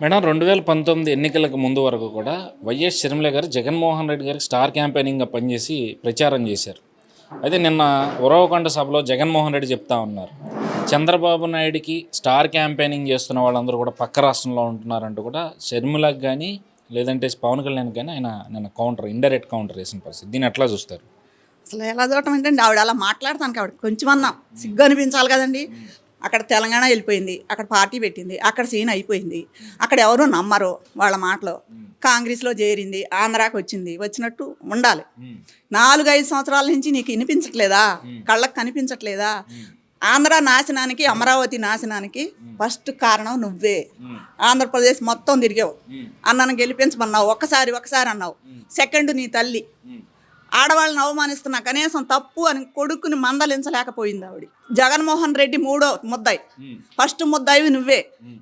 Madam 2019 ఎన్నికలకు ముందు వరకు కూడా వైఎస్ షర్మిల గారు జగన్మోహన్ రెడ్డి గారికి స్టార్ క్యాంపెయినింగ్గా పనిచేసి ప్రచారం చేశారు. అయితే నిన్న ఉరవకొండ సభలో జగన్మోహన్ రెడ్డి చెప్తా ఉన్నారు, చంద్రబాబు నాయుడికి స్టార్ క్యాంపెయినింగ్ చేస్తున్న వాళ్ళందరూ కూడా పక్క రాష్ట్రంలో ఉంటున్నారంటూ కూడా షర్మిలకు కానీ లేదంటే పవన్ కళ్యాణ్ కానీ ఆయన నిన్న ఇండైరెక్ట్ కౌంటర్ వేసిన పరిస్థితి. దీన్ని ఎట్లా చూస్తారు? అసలు ఎలా చూడటం ఏంటండి, ఆవిడ అలా మాట్లాడతాను కాబట్టి కొంచెమన్నా సిగ్గు అనిపించాలి కదండి. అక్కడ తెలంగాణ వెళ్ళిపోయింది, అక్కడ పార్టీ పెట్టింది, అక్కడ సీన్ అయిపోయింది, అక్కడ ఎవరు నమ్మరు వాళ్ళ మాటలు. కాంగ్రెస్లో చేరింది, ఆంధ్రాకి వచ్చినట్టు ఉండాలి. 4-5 సంవత్సరాల నుంచి నీకు వినిపించట్లేదా, కళ్ళకు కనిపించట్లేదా? ఆంధ్ర నాశనానికి, అమరావతి నాశనానికి ఫస్ట్ కారణం నువ్వే. ఆంధ్రప్రదేశ్ మొత్తం తిరిగావు, అన్నను గెలిపించమన్నావు, ఒక్కసారి అన్నావు. సెకండ్ నీ తల్లి ఆడవాళ్ళని అవమానిస్తున్నా కనీసం తప్పు అని కొడుకుని మందలించలేకపోయింది ఆవిడ. జగన్మోహన్ రెడ్డి మూడో ముద్దాయి, ఫస్ట్ ముద్దాయి నువ్వే.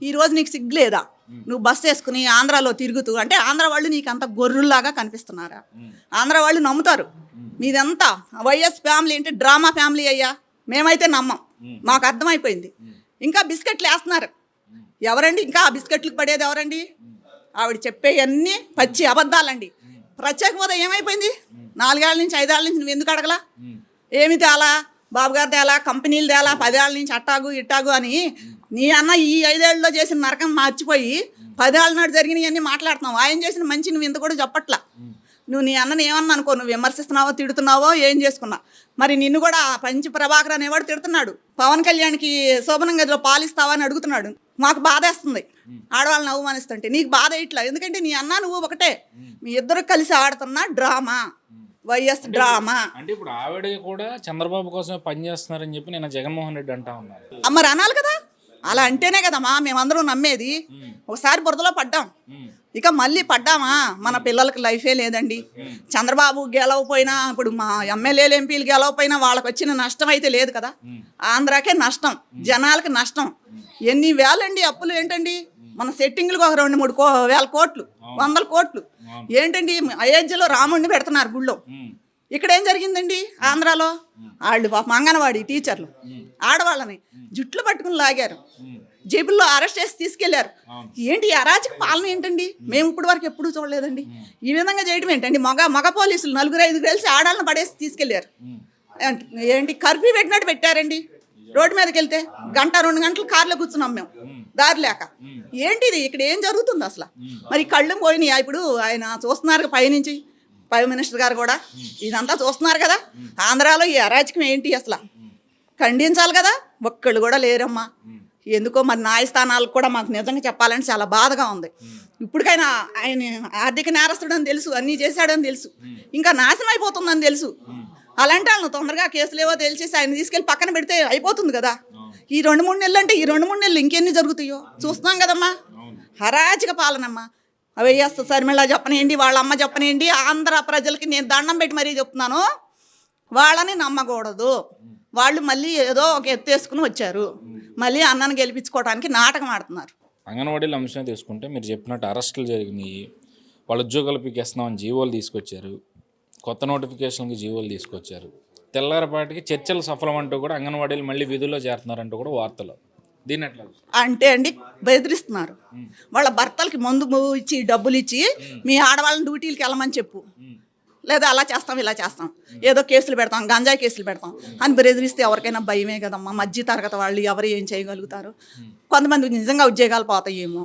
ఈరోజు నీకు సిగ్గులేదా? నువ్వు బస్సు వేసుకుని ఆంధ్రాలో తిరుగుతూ, అంటే ఆంధ్ర వాళ్ళు నీకు అంత గొర్రుల్లాగా కనిపిస్తున్నారా? ఆంధ్ర వాళ్ళు నమ్ముతారు మీదంతా వైఎస్ ఫ్యామిలీ అంటే డ్రామా ఫ్యామిలీ అయ్యా. మేమైతే నమ్మం, మాకు అర్థమైపోయింది. ఇంకా బిస్కెట్లు వేస్తున్నారు ఎవరండి? ఇంకా ఆ బిస్కెట్లకు పడేది ఎవరండి? ఆవిడ చెప్పేవన్నీ పచ్చి అబద్ధాలండి. ప్రత్యేక హోదా ఏమైపోయింది? 4 ఏళ్ళ నుంచి 5 ఏళ్ళ నుంచి నువ్వు ఎందుకు అడగలా? ఏమి తేలా? బాబు గారు తేలా, కంపెనీలు తేలా, 10 ఏళ్ళ నుంచి అట్టాగు ఇట్టాగు అని నీ అన్న ఈ 5 ఏళ్ళలో చేసిన నరకం మర్చిపోయి 10 ఏళ్ళ నాడు జరిగినవన్నీ మాట్లాడుతున్నావు. ఆయన చేసిన మంచి నువ్వు ఇంత కూడా చెప్పట్లా. నువ్వు నీ అన్నని ఏమన్నా అనుకో, నువ్వు విమర్శిస్తున్నావో తిడుతున్నావో ఏం చేసుకున్నా, మరి నిన్ను కూడా పంచి ప్రభాకర్ అనేవాడు తిడుతున్నాడు. పవన్ కళ్యాణ్కి శోభనం గదిలో పాలిస్తావా అని అడుగుతున్నాడు. మాకు బాధేస్తుంది ఆడవాళ్ళని అవమానిస్తుంటే, నీకు బాధ ఇట్లా. ఎందుకంటే నీ అన్న నువ్వు ఒకటే, మీ ఇద్దరు కలిసి ఆడుతున్న డ్రామా, వైఎస్ డ్రామా. అంటే ఇప్పుడు ఆవిడ కూడా చంద్రబాబు కోసమే పనిచేస్తున్నారని చెప్పి నేను జగన్మోహన్ రెడ్డి అంటా ఉన్నారు. మరి అనాలి కదా, అలా అంటేనే కదమ్మా మేమందరం నమ్మేది. ఒకసారి బురదలో పడ్డాం, ఇక మళ్ళీ పడ్డామా? మన పిల్లలకి లైఫే లేదండి. చంద్రబాబు గెలవపోయినా, ఇప్పుడు మా ఎమ్మెల్యేలు ఎంపీలు గెలవపోయినా వాళ్ళకి వచ్చిన నష్టం అయితే లేదు కదా. ఆంధ్రాకే నష్టం, జనాలకి నష్టం. ఎన్ని వేలండి అప్పులు ఏంటండి? మన సెట్టింగ్లకు ఒక 2-3 వేల కోట్లు, 100 కోట్లు ఏంటండి? అయోధ్యలో రాముడిని పెడుతున్నారు గుళ్ళో. ఇక్కడ ఏం జరిగిందండి ఆంధ్రాలో? వాళ్ళు అంగన్వాడీ టీచర్లు ఆడవాళ్ళని జుట్లు పట్టుకుని లాగారు, జేబుల్లో అరెస్ట్ చేసి తీసుకెళ్లారు. ఏంటి అరాచక పాలన ఏంటండి? మేము ఇప్పటి వరకు ఎప్పుడూ చూడలేదండి. ఈ విధంగా చేయడం ఏంటండి? మగ పోలీసులు 4-5 కలిసి ఆడాలను పడేసి తీసుకెళ్లారు. ఏంటి కర్ఫ్యూ పెట్టినట్టు పెట్టారండి. రోడ్డు మీదకి వెళ్తే 1-2 గంటలు కార్లో కూర్చున్నాం మేము, దారి లేక. ఏంటిది? ఇక్కడ ఏం జరుగుతుంది అసలు? మరి కళ్ళు పోయినాయి. ఇప్పుడు ఆయన చూస్తున్నారు పైనుంచి, ప్రైమ్ మినిస్టర్ గారు కూడా ఇదంతా చూస్తున్నారు కదా. ఆంధ్రాలో ఈ అరాచకం ఏంటి అసలు ఖండించాలి కదా. ఒక్కళ్ళు కూడా లేరమ్మా. ఎందుకో మరి న్యాయస్థానాలకు కూడా మాకు నిజంగా చెప్పాలని చాలా బాధగా ఉంది. ఇప్పటికైనా ఆయన ఆర్థిక నేరస్తుడని తెలుసు, అన్నీ చేశాడని తెలుసు, ఇంకా నాశనం అయిపోతుందని తెలుసు. అలాంటి వాళ్ళను తొందరగా కేసులేవో తెలిసేసి ఆయన తీసుకెళ్ళి పక్కన పెడితే అయిపోతుంది కదా. ఈ 2-3 నెలలు అంటే ఈ 2-3 నెలలు ఇంకెన్ని జరుగుతాయో చూస్తున్నాం కదమ్మా. అరాచక పాలనమ్మా. వైఎస్ షర్మిల చెప్పనేయండి, వాళ్ళ అమ్మ చెప్పనేయండి, ఆంధ్ర ప్రజలకి నేను దండం పెట్టి మరీ చెప్తున్నాను, వాళ్ళని నమ్మకూడదు. వాళ్ళు మళ్ళీ ఏదో ఒక ఎత్తేసుకుని వచ్చారు, మళ్ళీ అన్నను గెలిపించుకోవడానికి నాటకం ఆడుతున్నారు. అంగన్వాడీల అంశం తీసుకుంటే మీరు చెప్పినట్టు అరెస్టులు జరిగినాయి, వాళ్ళ ఉద్యోగాలు పీకేస్తున్నామని జీవోలు తీసుకొచ్చారు, కొత్త నోటిఫికేషన్కి జీవోలు తీసుకొచ్చారు. తెల్లారపాటికి చర్చలు సఫలం అంటూ కూడా అంగన్వాడీలు మళ్ళీ విధుల్లో చేరుతున్నారంటూ కూడా వార్తలు. దీన్ని ఎట్లా అంటే అండి బెదిరిస్తున్నారు. వాళ్ళ భర్తలకి మందు ఇచ్చి డబ్బులు ఇచ్చి మీ ఆడవాళ్ళని డ్యూటీలకి వెళ్ళమని చెప్పు, లేదా అలా చేస్తాం ఇలా చేస్తాం, ఏదో కేసులు పెడతాం, గంజాయి కేసులు పెడతాం అని బెదిరిస్తే ఎవరికైనా భయమే కదమ్మా. మధ్య తరగతి వాళ్ళు ఎవరు ఏం చేయగలుగుతారు? కొంతమంది నిజంగా ఉద్యోగాలు పోతాయేమో,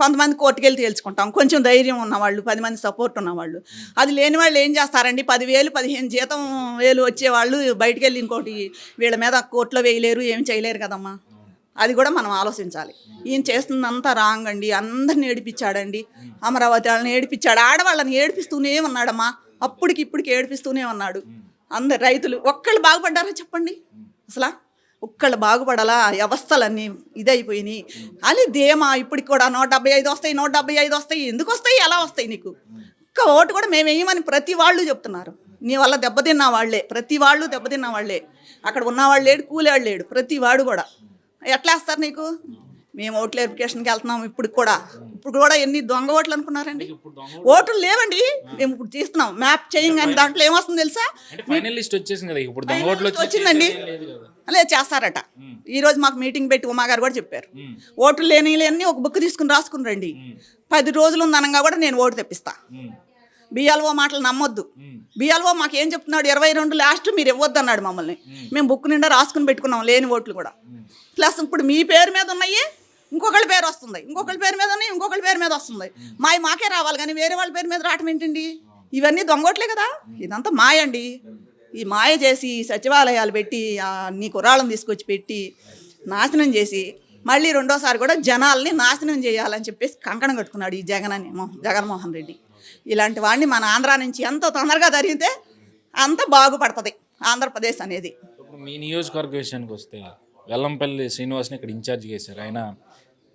కొంతమంది కోర్టుకు వెళ్ళి తేల్చుకుంటాం. కొంచెం ధైర్యం ఉన్నవాళ్ళు, 10 మంది సపోర్ట్ ఉన్నవాళ్ళు. అది లేని వాళ్ళు ఏం చేస్తారండి? 10,000 15 జీతం వేలు వచ్చేవాళ్ళు బయటికి వెళ్ళి ఇంకోటి వీళ్ళ మీద కోర్టులో వేయలేరు, ఏం చేయలేరు కదమ్మా. అది కూడా మనం ఆలోచించాలి. ఈయన చేస్తుందంతా రాంగ్ అండి. అందరిని ఏడిపించాడండి, అమరావతి వాళ్ళని ఏడిపించాడు, ఆడవాళ్ళని ఏడిపిస్తూనే ఉన్నాడమ్మా. అప్పటికి ఇప్పటికి ఏడిపిస్తూనే ఉన్నాడు. అందరు రైతులు ఒక్కళ్ళు బాగుపడ్డారా చెప్పండి? అసలు ఒక్కళ్ళు బాగుపడాలా? వ్యవస్థలన్నీ ఇదైపోయినాయి. అది ధీమా ఇప్పటికి కూడా 175 వస్తాయి, 175 వస్తాయి. ఎందుకు వస్తాయి? ఎలా వస్తాయి? నీకు ఒక్క ఓటు కూడా మేము వేయమని ప్రతి వాళ్ళు చెప్తున్నారు. నీ వల్ల దెబ్బతిన్న వాళ్ళే, ప్రతి వాళ్ళు దెబ్బతిన్న వాళ్ళే. అక్కడ ఉన్నవాళ్ళు లేడు, కూలేవాళ్ళు లేడు, ప్రతి వాడు కూడా. ఎట్లా వేస్తారు నీకు? మేము ఓట్ల వెరిఫికేషన్కి వెళ్తున్నాం ఇప్పుడు కూడా ఎన్ని దొంగ ఓట్లు అనుకున్నారండి? ఇప్పుడు దొంగ ఓట్లు లేవండి. మేము ఇప్పుడు తీస్తున్నాం మ్యాప్ చేయంగానే దాంట్లో ఏమొస్తుంది తెలుసా? అంటే ఫైనల్ లిస్ట్ వచ్చేసింది కదా, ఇప్పుడు దొంగ ఓట్లు వచ్చిందండి. లేదు కదా. లేదు చేస్తారట. ఈ రోజు మాకు మీటింగ్ పెట్టి ఉమాగారు కూడా చెప్పారు, ఓట్లు లేని ఒక బుక్ తీసుకుని రాసుకుని రండి, 10 రోజులు ఉందనంగా కూడా నేను ఓటు తెప్పిస్తా. బిఎల్ఓ మాటలు నమ్మొద్దు. బిఎల్ఓ మాకు ఏం చెప్తున్నాడు, 22 లాస్ట్ మీరు ఇవ్వద్దు అన్నాడు మమ్మల్ని. మేము బుక్ నిండా రాసుకుని పెట్టుకున్నాం లేని ఓట్లు కూడా. ప్లస్ ఇప్పుడు మీ పేరు మీద ఉన్నాయి, ఇంకొకళ్ళ పేరు వస్తుంది, ఇంకొకళ్ళ పేరు మీద ఉన్నాయి, ఇంకొకళ్ళ పేరు మీద వస్తుంది. మాకే రావాలి కానీ వేరే వాళ్ళ పేరు మీద రావటం ఏంటండి? ఇవన్నీ దొంగోట్లే కదా. ఇదంతా మాయ అండి. ఈ మాయ చేసి సచివాలయాలు పెట్టి నీ కుర్రాళ్ళని తీసుకొచ్చి పెట్టి నాశనం చేసి మళ్ళీ రెండోసారి కూడా జనాల్ని నాశనం చేయాలని చెప్పేసి కంకణం కట్టుకున్నాడు ఈ జగన్మోహన్ రెడ్డి. ఇలాంటి వాడిని మన ఆంధ్రా నుంచి ఎంత తొందరగా జరిగితే అంత బాగుపడుతుంది ఆంధ్రప్రదేశ్ అనేది. ఇప్పుడు మీ నియోజకవర్గ విషయానికి వస్తే వెల్లంపల్లి శ్రీనివాస్ని ఇక్కడ ఇన్ఛార్జ్ చేశారు. ఆయన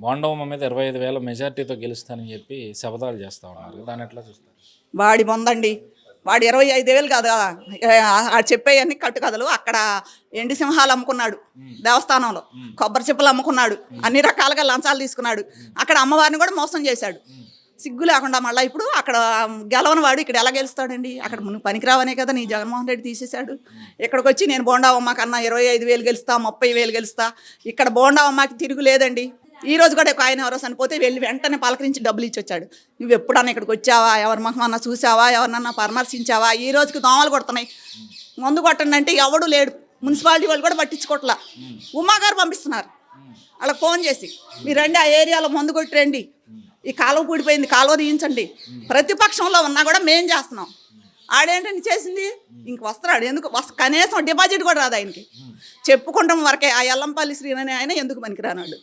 బోండవమ్మ మీద 25,000 మెజార్టీతో గెలుస్తానని చెప్పి శపథాలు చేస్తూ ఉన్నారు. దాన్ని ఎట్లా చూస్తారు? వాడి బొందండి. వాడు 25,000 కాదు కదా, చెప్పేయన్నీ కట్టుకథలు. అక్కడ ఎండి సింహాలు అమ్ముకున్నాడు, దేవస్థానంలో కొబ్బరి చెప్పులు అమ్ముకున్నాడు, అన్ని రకాలుగా లంచాలు తీసుకున్నాడు. అక్కడ అమ్మవారిని కూడా మోసం చేశాడు. సిగ్గు లేకుండా మళ్ళీ ఇప్పుడు అక్కడ గెలవని వాడు ఇక్కడ ఎలా గెలుస్తాడండి? అక్కడ నువ్వు పనికిరావనే కదా నీ జగన్మోహన్ రెడ్డి తీసేశాడు. ఇక్కడికి వచ్చి నేను బోండావమ్మ కన్నా 25,000 గెలుస్తా, 30,000 గెలుస్తా. ఇక్కడ బోండావమ్మకి తిరుగులేదండి. ఈ రోజు కూడా ఆయన ఎవరో చనిపోతే వెళ్ళి వెంటనే పలకరించి డబ్బులు ఇచ్చి వచ్చాడు. నువ్వు ఎప్పుడన్నా ఇక్కడికి వచ్చావా, ఎవరి మొహమన్నా చూసావా, ఎవరినన్నా పరామర్శించావా? ఈ రోజుకి దోమలు కొడుతున్నాయి, మందు కొట్టండి అంటే ఎవడు లేడు. మున్సిపాలిటీ వాళ్ళు కూడా పట్టించుకోవట్లా. ఉమాగారు పంపిస్తున్నారు వాళ్ళకి ఫోన్ చేసి, మీరు రండి ఆ ఏరియాలో మందు కొట్టి రండి, ఈ కాలువ పూడిపోయింది, కాలువ తీయించండి. ప్రతిపక్షంలో ఉన్నా కూడా మేం చేస్తున్నాం. ఆడేంటని చేసింది ఇంక వస్తున్నాడు. ఎందుకు కనీసం డిపాజిట్ కూడా రాదు ఆయనకి. చెప్పుకుంటాం వరకే. ఆ ఎల్లంపల్లి శ్రీనని ఆయన ఎందుకు పనికిరానాడు?